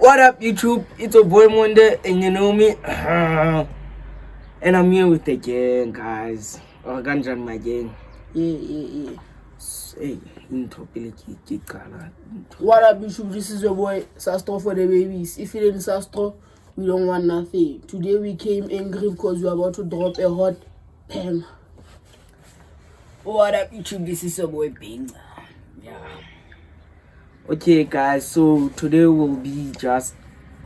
What up, YouTube? It's your boy Monde, and you know me. And I'm here with the gang, guys. Organjan, my gang. Yeah. Hey, What up, YouTube? This is your boy Sastro for the babies. If you didn't Sastro, we don't want nothing. Today we came angry because we're about to drop a hot bang. What up, YouTube? This is your boy Bing. Yeah. Okay, guys. So today we'll be just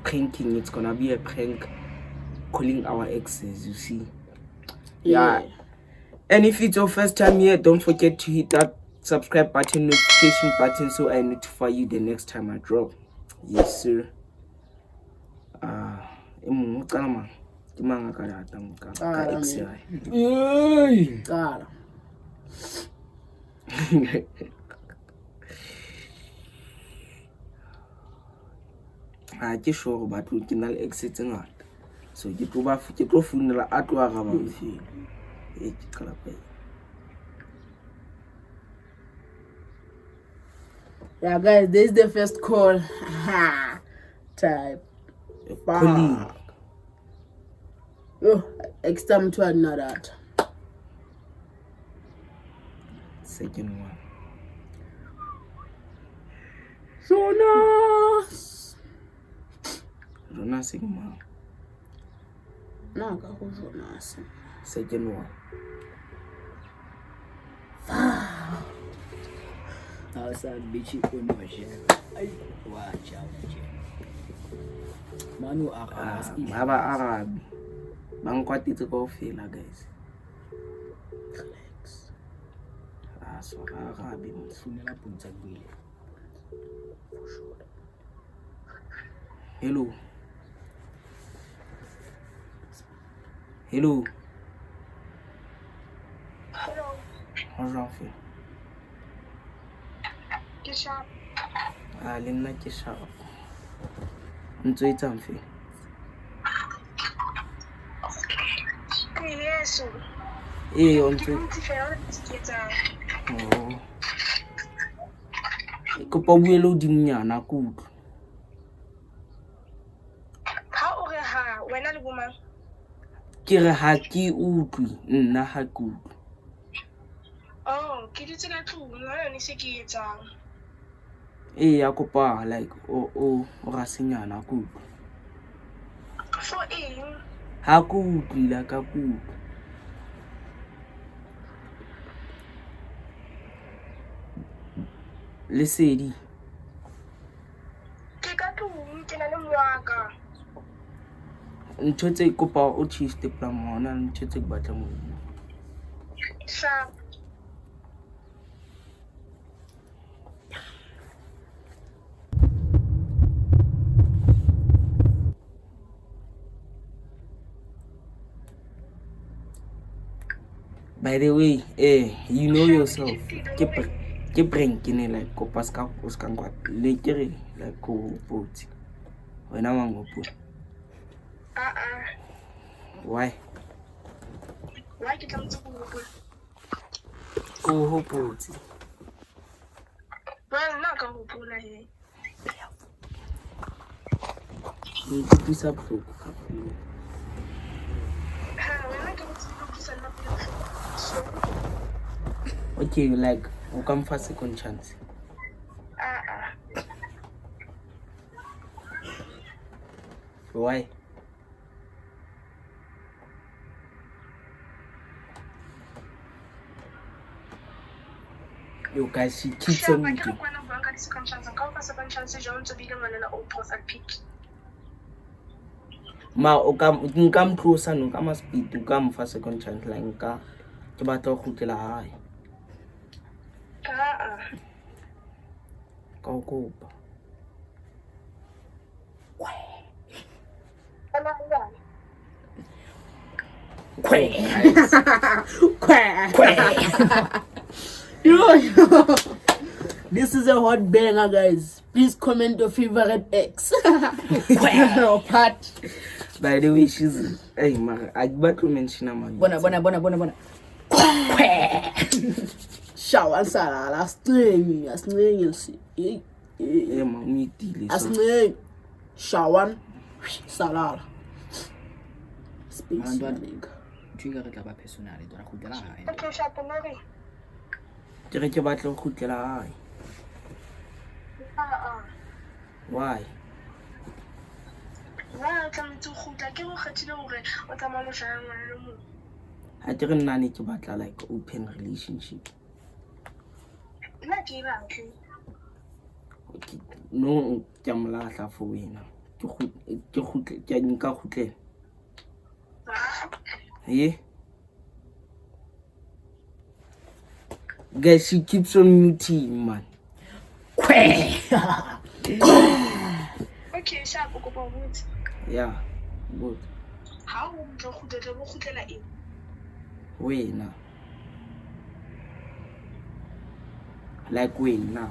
pranking. It's gonna be a prank, calling our exes. You see. Yeah. And if it's your first time here, don't forget to hit that subscribe button, notification button, so I notify you the next time I drop. Yes, sir. Ke sure but ke na le exit ngata so ke tlo founela a tlo ga ba mfile ke qala pe. Yeah, guys, this is the first call. Type. Calling. Oh, next time to another. Second one. Jonas Sigma. No, go Jonas. Second one. Now, sad bitch, you know, watch out. Manu Baba Arab. Bankwatitse go fela, guys. Relax. So Arab funela punta gwile. For sure. Hello. Hello. Hello. How's it feel? Kisha. Lena ke sharp. Ntso e tsang fe? Yes. On ntso. Oh. Ke pa buelo dimnyana kudu. Ha o re ha wena le bomang? Ke re ha ke utlwi nna ha kudu. Oh, ke ditse ka tlung ha yone se ke etsang. Ya kopa like o ra senyana kudu. For eng? Ha ku utlwi la ka kudu. Lesedi. Ke ka tlung ke na le moaka. Ntho tse kopa o chiste plan mona ntho tse ke batla mo. Sharp. By the way, you know yourself. Ke prank ne like kopa ska ngwa le kere like ko poti. Wena mangopo. Why? Why ke tla motse go bua? Ko hopotse. Well, na ka go bula he. Ke pisa bohloko. Ha wena ke motse go pisa nna pele. Okay, like o come for second chance. Why? You guys, she keeps on me. Ma o come closer no come speed to come for second chance like nka ke batla go khutlela hae. Ka o kopa. Yo. This is a hot banger, guys. Please comment your favorite ex. Part. By the way, she's hey man, I got to mention her man. Bona. Shower salala, string, Mama, me tile. Asne. Shawan, Salala. Space. Malantwana. Ntho re tla ba personal do ra khutela hae. Okay, Shapo Mori. Ke re ke batla go khutlela hae. Why? Why tlametse go khutla ke go kgethile hore o tsamaya lo shaya ngwana le mo. Ha ke re nna ne ke batla like open relationship. Nna ke ba ke. Okay. No, ke mlahla for wena. Ke khutle ke nka khutlela. Yeah. Guys, she keeps on muting, man. Okay, Shapo go ba botse. Yeah, good. Ha o ntlo khutlela bo khutlela eng? Wena. Like wena.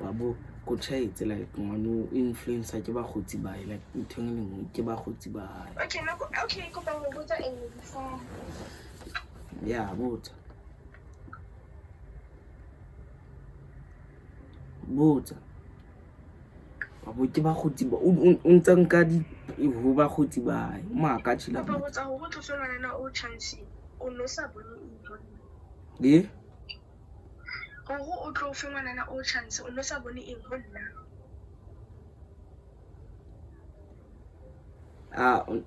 Babo, go tshetse like ngwana influencer ke ba gotsi ba like nteng le ngwe ke ba gotsi ba. Okay, go ba go botsa eng before. Yeah, botsa. Babo ke ba gotsi ba o ntsa nka di ho ba gotsi ba ma ka tshila. Ba botsa ho go tloselwana na o chance o no sa bone eng. Yeah. Go o tlo fe ngwana na o chance o no sa bone eng ho nna.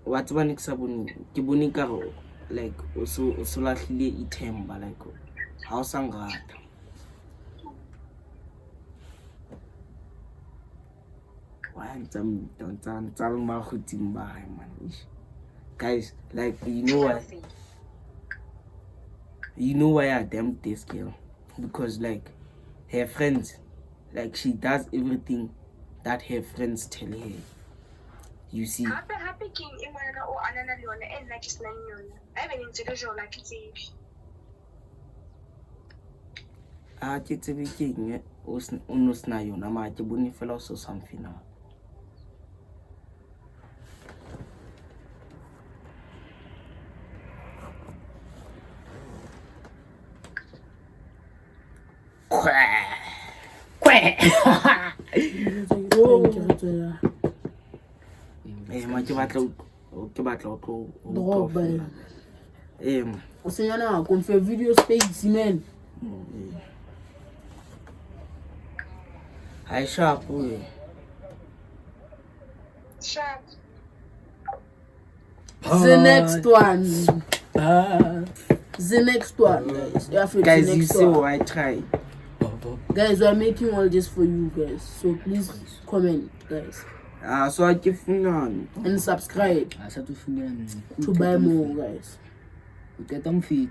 Wa tseba ne ke sa bone ke bone ka like o so lahlile ithemba like ha o sa ngata. Why don't ma khuting ba man. Guys, like you know why I damn this girl, because like her friends, like she does everything that her friends tell her. You see. Happy king in ngwana o anana le yona e nna ke sna yona. I be ntse le jona ke tsebe. Ke tsebe ke eng o no sna yona ma ke bone fela o so something now. Ma ke batla o tlo o senyana kon fe video space man. Hi sharp. Sharp. The next one, guys. You see what I tried. Guys, we are making all this for you guys, so please comment, guys. So I give none and subscribe to buy more, guys. Get them feet.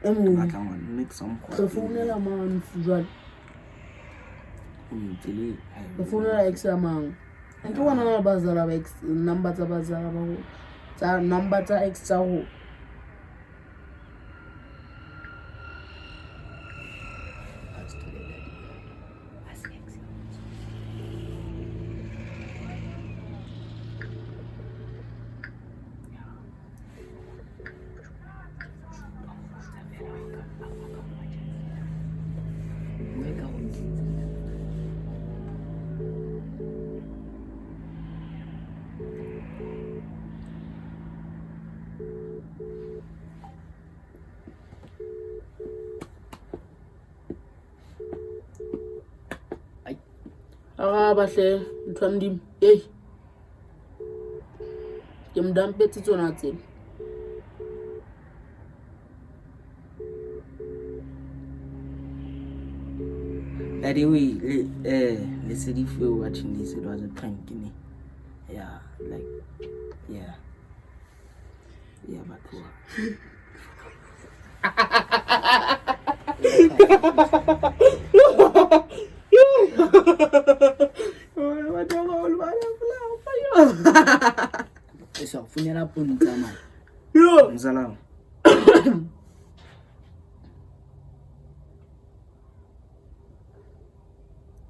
Make some. The phone man, the phone extra man. And you want to bazar X number to bazar, number to extra. Bahle ntwamdim ke mdampetse tsona tsena. Anyway, let's see if you're watching this. It was a prank, yeah, like, yeah, but Eso funela punta man. Yo, Mzalao.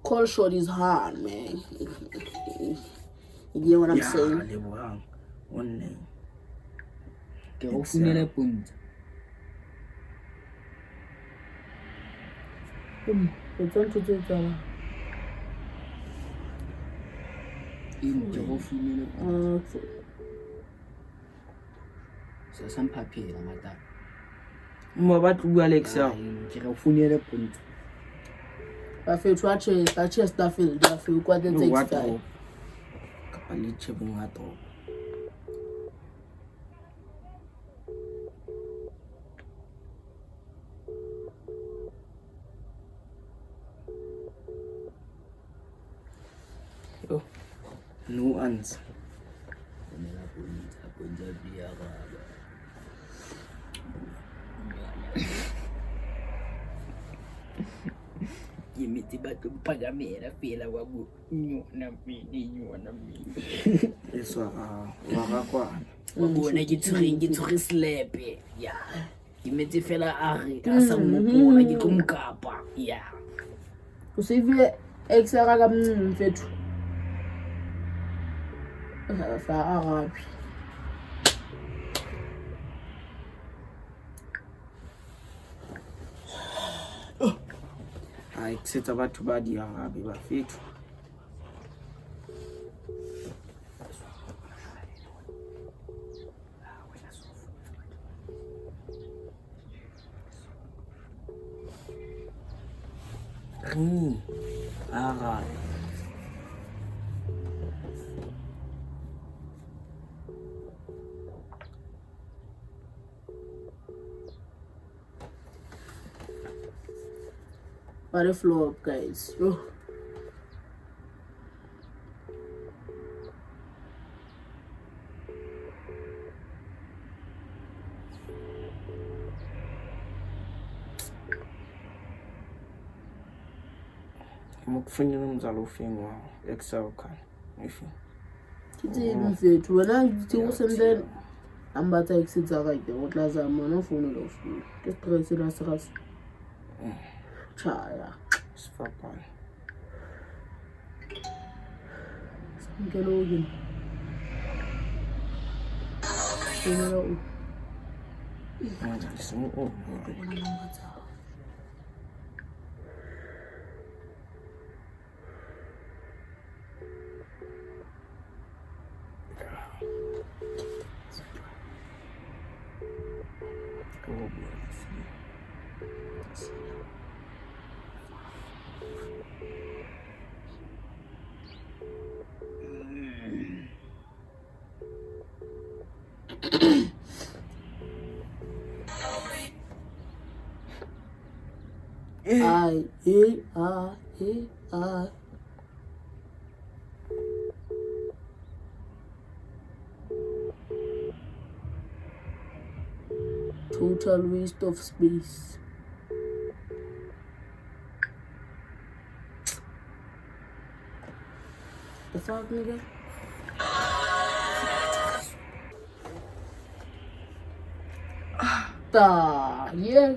call shot is hard, man. You get what I'm saying? Yeah, one name. Ke go funela punta. It's on to take that. So some papier, madam. Mo ba tlo bua le Excel. Ke go funele point. I feel to a chest that feel that feel quite the No, what takes drop? time. Kapali chebong wa drop. Oh, no answer. Give me the back of Pagamera, feel a wabu. You na me. It's wa kwa. Wabona ke tshoge slepe. Yeah. Ke metse fela a re a sa mo bona ke tlo mokapa. Yeah. To see if extra come fit. Arabi. Ai tsetsa batho ba di Arabe ba fethu. Arabe. What a flow up, guys. Oh. Mukufanya nomzalo ufengwa Excel kan. Ifi. It's even fit. When I do something, I'm about to exit right there. What last I'm on phone of you. Just press it as us. Chaya. Sfapal. Get over. I. Total waste of space. The fuck, nigga? Yeah.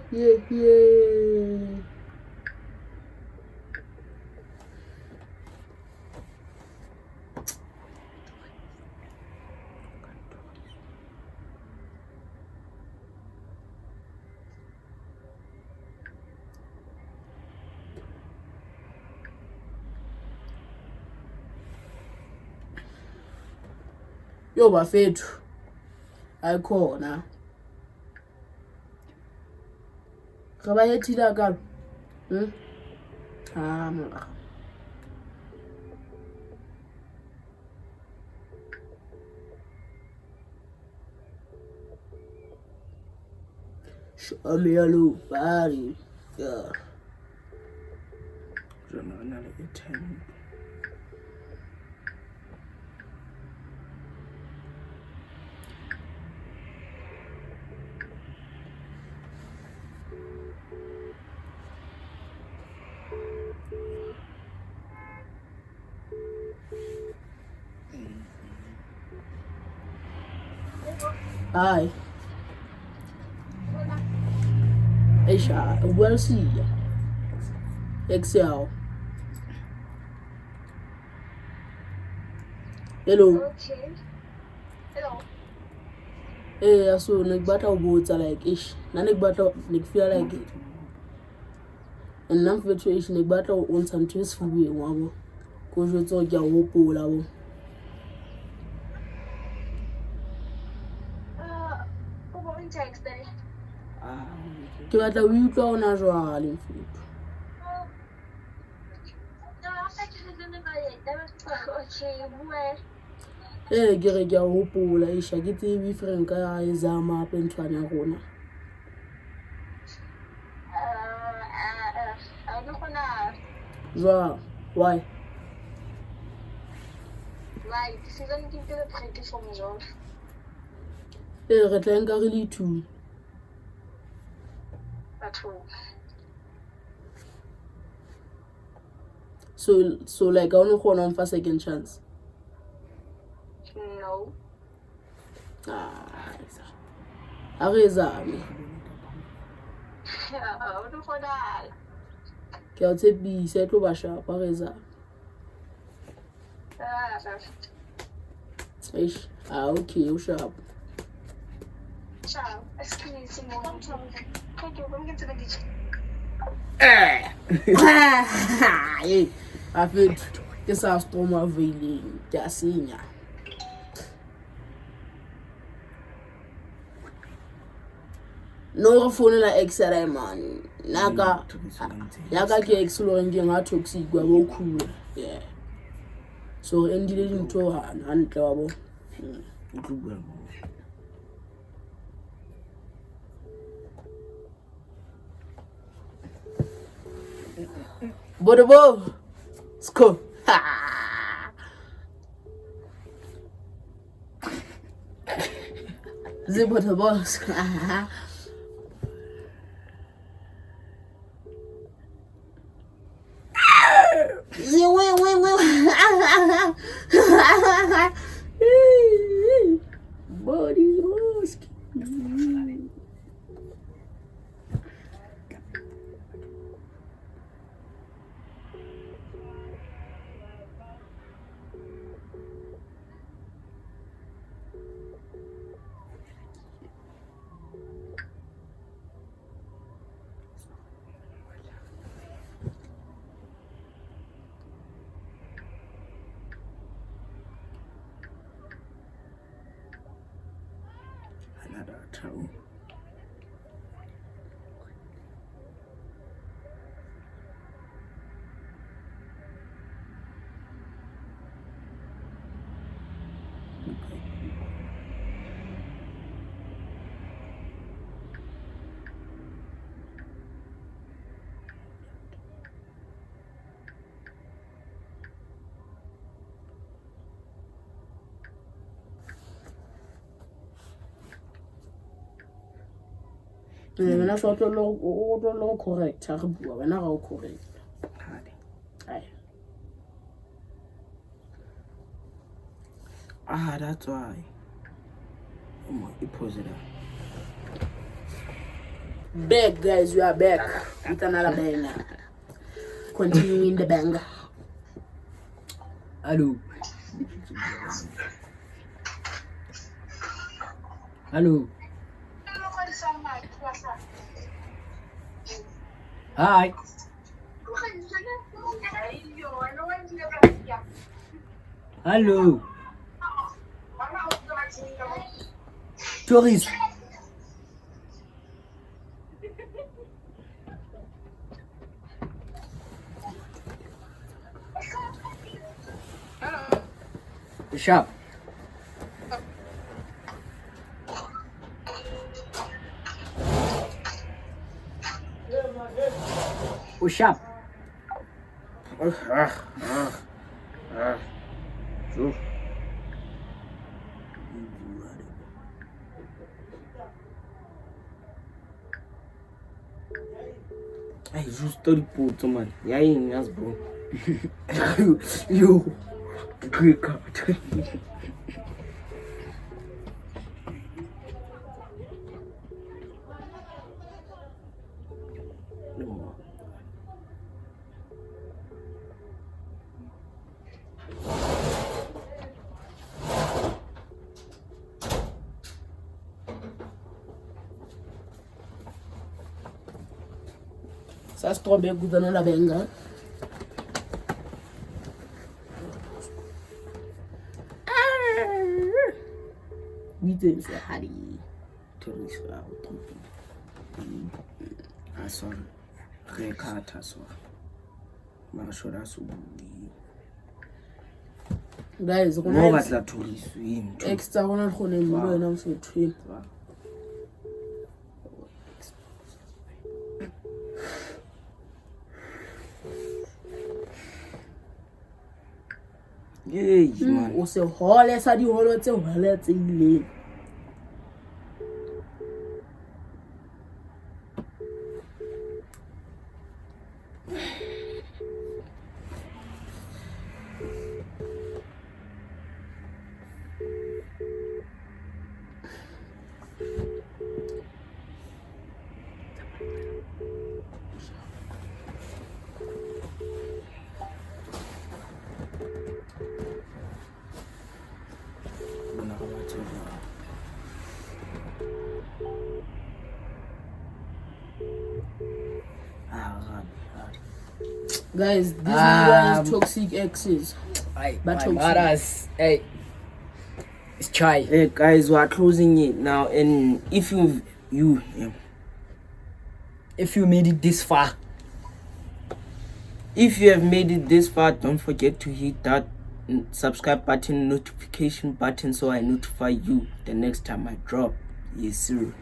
Yo bafethu ayikhona kabayethila kalo mara show me a little body. Yeah. Another 10. Hi. Aisha, well see ya. Excel. Hello. Okay. Hello. Eh, so nagbata ubutsa like ish. Na nagbata feel like nna infatuation e batla o ntsha ntho e sefubeng wa bo ko jwetsa go ke a gopola bo O bo text eh. ke batla o utlwa ona jwale mfuthu Okay, bue. ke re ke a gopola isha ke tsebe franka ya e zama ape nthwane ya rona I don't wanna. jwang why Like, season give you the pretty from John. re tla nka re le two At home. so like I only gonna for second chance No. a re zame I don't wanna. ke a o tshepisa e tlo ba sharp a re zame eish okay o sharp Ciao. Excuse me. Thank you. I'm going to the beach. a fetho ke sa storma veileng ke a senya no re founela ex ya man yaka ke ex lo reng ke nga toxic wa bo cool yeah so re endile dintho hantle wa bo Bodobo Sko Zibodobo Body Husk. Another town. Wena so tlo lo correct ha re bua wena ga o correct That's why. Back guys, we are back with another banger. Continuing the banger. Hello. Hello. Hi. Hello. Tourist. Sharp. Push up. Hey, you study put man. Yeah, yes, bro. Yo, great card. Sastrobe kuzana la benga. Within say Harry. Teresa sorry re khatha so mashoda so Guys, mo batla thoriso into extra gona khone mlo ena mfethu. yey man O se hole sa di holo tse hole tse ileng. Guys, this is toxic exes. But My brothers, hey, it's chai. Hey guys, we are closing it now, and if If you made it this far, if you have made it this far, don't forget to hit that subscribe button, notification button, so I notify you the next time I drop. Yes sir.